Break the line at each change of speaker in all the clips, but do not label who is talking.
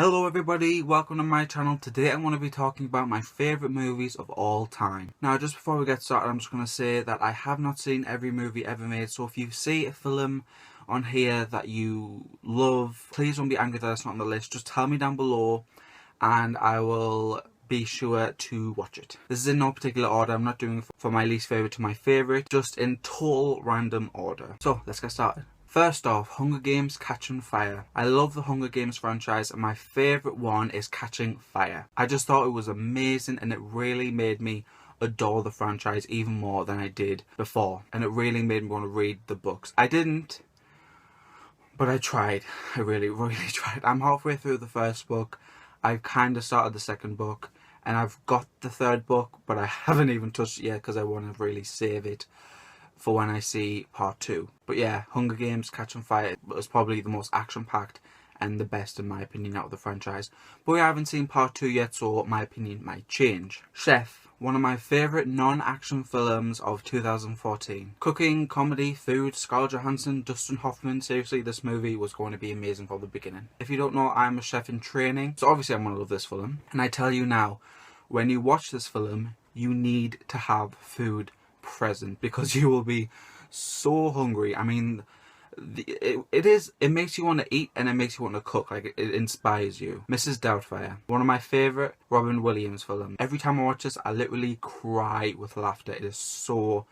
Hello everybody, welcome to my channel. Today I'm going to be talking about my favourite movies of all time. Now just before we get started, I'm just going to say that I have not seen every movie ever made, so if you see a film on here that you love, please don't be angry that it's not on the list. Just tell me down below and I will be sure to watch it. This is in no particular order. I'm not doing from my least favourite to my favourite, just in total random order. So let's get started. First off, Hunger Games: Catching Fire. I love the Hunger Games franchise and my favourite one is Catching Fire. I just thought it was amazing and it really made me adore the franchise even more than I did before. And it really made me want to read the books. I didn't, but I tried. I really tried. I'm halfway through the first book. I've kind of started the second book and I've got the third book, but I haven't even touched it yet because I want to really save it for when I see part 2. But yeah, Hunger Games: Catching Fire was probably the most action-packed and the best in my opinion out of the franchise. But I haven't seen part 2 yet, so my opinion might change. Chef, one of my favourite non-action films of 2014. Cooking, comedy, food, Scarlett Johansson, Dustin Hoffman. Seriously, this movie was going to be amazing from the beginning. If you don't know, I'm a chef in training, so obviously I'm going to love this film. And I tell you now, when you watch this film, you need to have food present because you will be so hungry. I mean, it makes you want to eat and it makes you want to cook. Like, it inspires you. Mrs. Doubtfire, one of my favourite Robin Williams films. Every time I watch this, I literally cry with laughter. It is so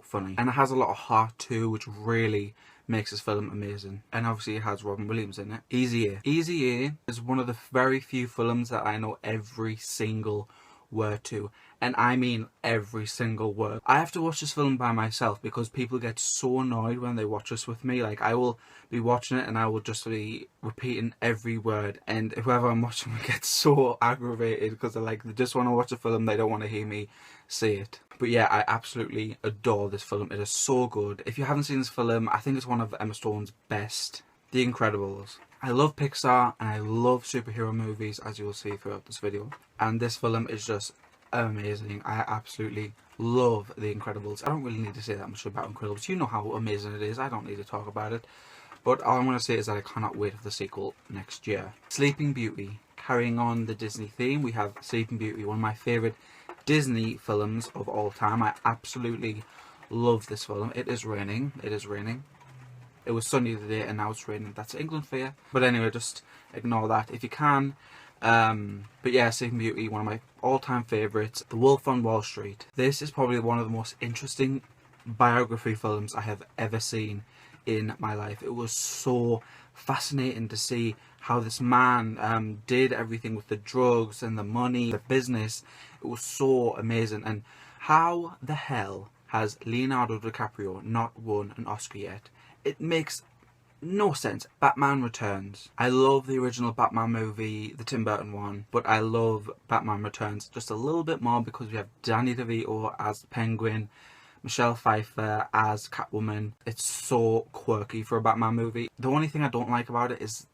funny and it has a lot of heart too, which really makes this film amazing. And obviously it has Robin Williams in it. Easy A. Easy A is one of the very few films that I know every single word to, and I mean every single word. I have to watch this film by myself because people get so annoyed when they watch this with me. Like, I will be watching it and I will just be repeating every word, and whoever I'm watching gets so aggravated because they just want to watch a film, they don't want to hear me say it. But yeah, I absolutely adore this film. It is so good. If you haven't seen this film, I think it's one of Emma Stone's best. The Incredibles. I love Pixar and I love superhero movies, as you will see throughout this video. And this film is just amazing. I absolutely love The Incredibles. I don't really need to say that much about Incredibles. You know how amazing it is. I don't need to talk about it. But all I'm going to say is that I cannot wait for the sequel next year. Sleeping Beauty. Carrying on the Disney theme, we have Sleeping Beauty, one of my favourite Disney films of all time. I absolutely love this film. It is raining. It is raining. It was sunny today and now it's raining. That's England for you. But anyway, just ignore that if you can. But yeah, Sleeping Beauty, one of my all-time favourites. The Wolf on Wall Street. This is probably one of the most interesting biography films I have ever seen in my life. It was so fascinating to see how this man did everything with the drugs and the money, the business. It was so amazing. And how the hell has Leonardo DiCaprio not won an Oscar yet? It makes no sense. Batman Returns. I love the original Batman movie, the Tim Burton one, but I love Batman Returns just a little bit more because we have Danny DeVito as the Penguin, Michelle Pfeiffer as Catwoman. It's so quirky for a Batman movie. The only thing I don't like about it is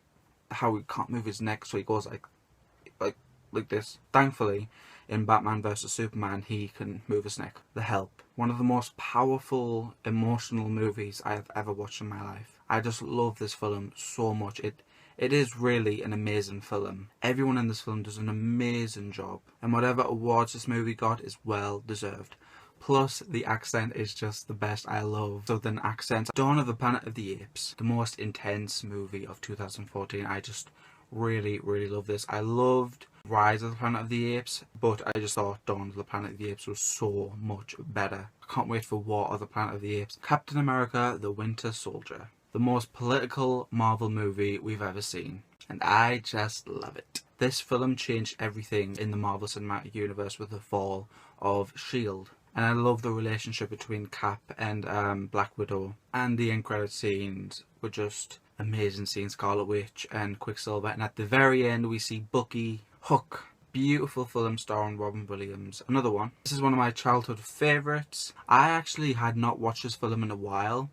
how he can't move his neck, so he goes like this. Thankfully, in Batman vs Superman, he can move his neck. The Help. One of the most powerful, emotional movies I have ever watched in my life. I just love this film so much. It is really an amazing film. Everyone in this film does an amazing job. And whatever awards this movie got is well deserved. Plus, the accent is just the best. I love southern accents. Dawn of the Planet of the Apes. The most intense movie of 2014. I just really love this. I loved Rise of the Planet of the Apes, but I just thought Dawn of the Planet of the Apes was so much better. I can't wait for War of the Planet of the Apes. Captain America: The Winter Soldier. The most political Marvel movie we've ever seen. And I just love it. This film changed everything in the Marvel Cinematic Universe with the fall of S.H.I.E.L.D. And I love the relationship between Cap and Black Widow. And the end credit scenes were just amazing scenes. Scarlet Witch and Quicksilver. And at the very end we see Bucky. Hook. Beautiful film starring Robin Williams. Another one. This is one of my childhood favourites. I actually had not watched this film in a while.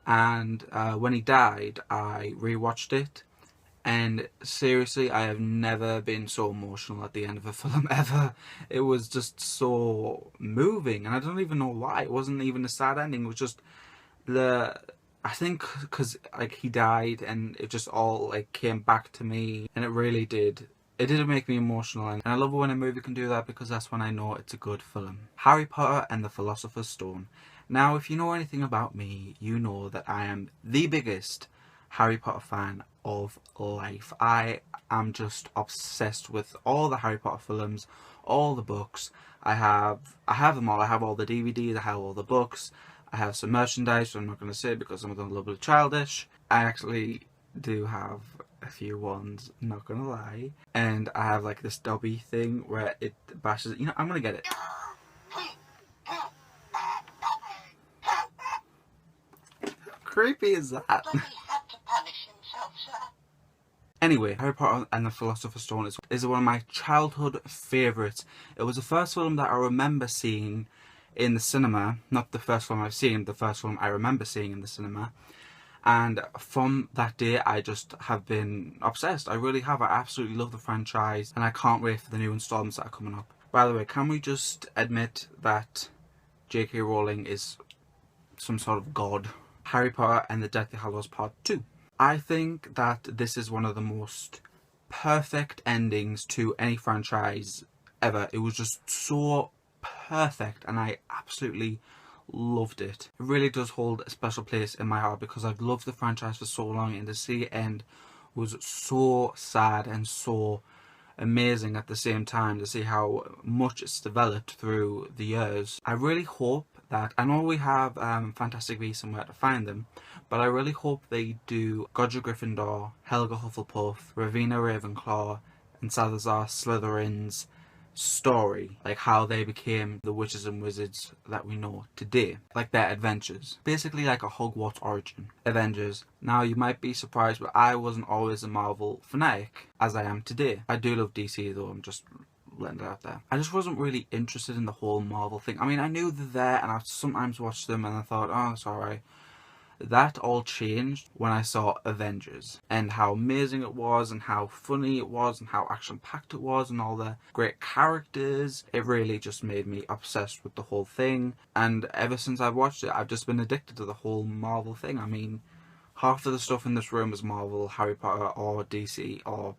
And when he died, I rewatched it. And seriously, I have never been so emotional at the end of a film ever. It was just so moving. And I don't even know why. It wasn't even a sad ending. It was just the I think because like he died and it just all like came back to me, and it really did. It did make me emotional, and I love it when a movie can do that because that's when I know it's a good film. Harry Potter and the Philosopher's Stone. Now, if you know anything about me, you know that I am the biggest Harry Potter fan of life. I am just obsessed with all the Harry Potter films, all the books. I have them all. I have all the DVDs, I have all the books. I have some merchandise, so I'm not going to say it because some of them are a little bit childish. I actually do have a few ones, not gonna lie. And I have like this Dobby thing where it bashes, you know, I'm gonna get it. How creepy is that? Anyway, Harry Potter and the Philosopher's Stone is one of my childhood favourites. It was the first film that I remember seeing in the cinema. Not the first film I've seen, the first film I remember seeing in the cinema. And from that day, I just have been obsessed. I really have. I absolutely love the franchise, and I can't wait for the new installments that are coming up. By the way, can we just admit that J.K. Rowling is some sort of god? Harry Potter and the Deathly Hallows Part 2. I think that this is one of the most perfect endings to any franchise ever. It was just so perfect, and I absolutely loved it. It really does hold a special place in my heart because I've loved the franchise for so long, and to see it end was so sad and so amazing at the same time, to see how much it's developed through the years. I really hope that, I know we have Fantastic Beasts and Where to Find Them, but I really hope they do Godric Gryffindor, Helga Hufflepuff, Rowena Ravenclaw and Salazar Slytherin's story, like how they became the witches and wizards that we know today, like their adventures, basically like a Hogwarts origin. Avengers. Now you might be surprised, but I wasn't always a Marvel fanatic as I am today. I do love DC though, I'm just letting it out there. I just wasn't really interested in the whole Marvel thing. I mean, I knew they're there and I've sometimes watched them and I thought, oh, it's alright. That all changed when I saw Avengers and how amazing it was and how funny it was and how action-packed it was and all the great characters. It really just made me obsessed with the whole thing, and ever since I've watched it, I've just been addicted to the whole Marvel thing. I mean, half of the stuff in this room is Marvel, Harry Potter or DC, or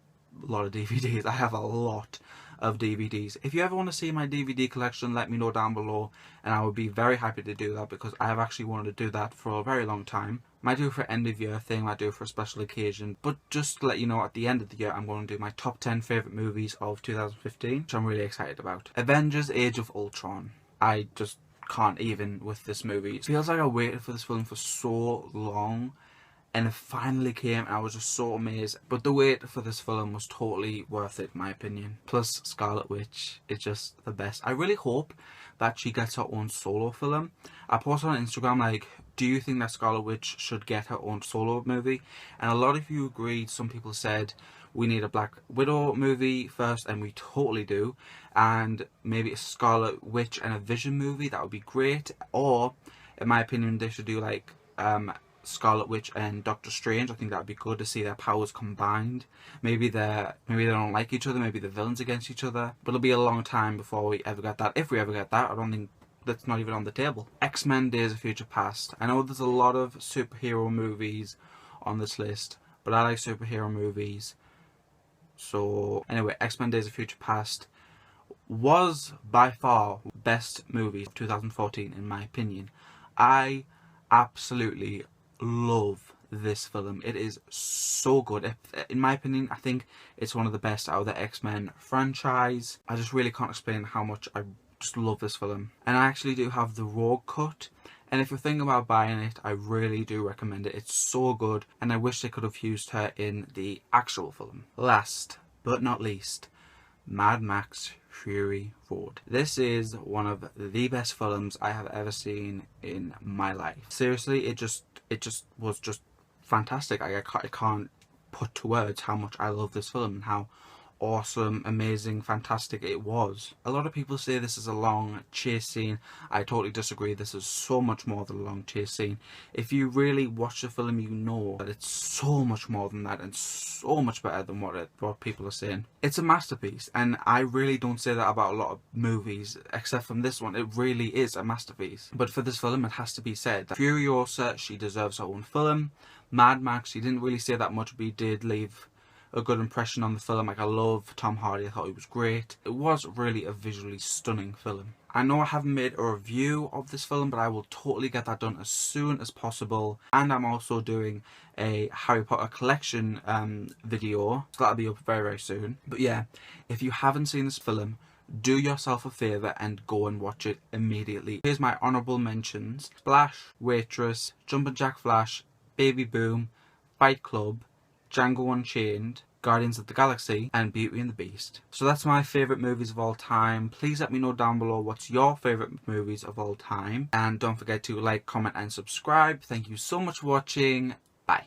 a lot of DVDs. I have a lot of DVDs. If you ever want to see my DVD collection, let me know down below and I would be very happy to do that, because I have actually wanted to do that for a very long time. Might do it for end of year thing, might do it for a special occasion, but just to let you know, at the end of the year I'm going to do my top 10 favourite movies of 2015, which I'm really excited about. Avengers Age of Ultron. I just can't even with this movie. It feels like I waited for this film for so long, and it finally came and I was just so amazed. But the wait for this film was totally worth it in my opinion. Plus Scarlet Witch is just the best. I really hope that she gets her own solo film. I posted on Instagram like, do you think that Scarlet Witch should get her own solo movie? And a lot of you agreed. Some people said we need a Black Widow movie first, and we totally do. And maybe a Scarlet Witch and a Vision movie, that would be great. Or in my opinion they should do like Scarlet Witch and Doctor Strange. I think that would be good to see their powers combined. Maybe they don't like each other, maybe they're villains against each other. But it'll be a long time before we ever get that. If we ever get that, I don't think that's not even on the table. X-Men Days of Future Past. I know there's a lot of superhero movies on this list, but I like superhero movies. So anyway, X-Men Days of Future Past was by far best movie of 2014 in my opinion. I absolutely love this film. It is so good. In my opinion, I think it's one of the best out of the X-Men franchise. I just really can't explain how much I just love this film. And I actually do have the Rogue cut, and if you're thinking about buying it, I really do recommend it. It's so good, and I wish they could have used her in the actual film. Last but not least, Mad Max Fury Road. This is one of the best films I have ever seen in my life. Seriously, it just was just fantastic. I can't put to words how much I love this film and how awesome, amazing, fantastic it was. A lot of people say this is a long chase scene. I totally disagree. This is so much more than a long chase scene. If you really watch the film, you know that it's so much more than that and so much better than what people are saying. It's a masterpiece, and I really don't say that about a lot of movies, except from this one. It really is a masterpiece. But for this film, it has to be said that Furiosa, she deserves her own film. Mad Max, she didn't really say that much, but he did leave a good impression on the film. Like, I love Tom Hardy, I thought he was great. It was really a visually stunning film. I know I haven't made a review of this film, but I will totally get that done as soon as possible. And I'm also doing a Harry Potter collection video, so that'll be up very, very soon. But yeah, if you haven't seen this film, do yourself a favour and go and watch it immediately. Here's my honourable mentions: Splash, Waitress, Jumpin' Jack Flash, Baby Boom, Fight Club, Django Unchained, Guardians of the Galaxy, and Beauty and the Beast. So that's my favourite movies of all time. Please let me know down below what's your favourite movies of all time. And don't forget to like, comment and subscribe. Thank you so much for watching. Bye.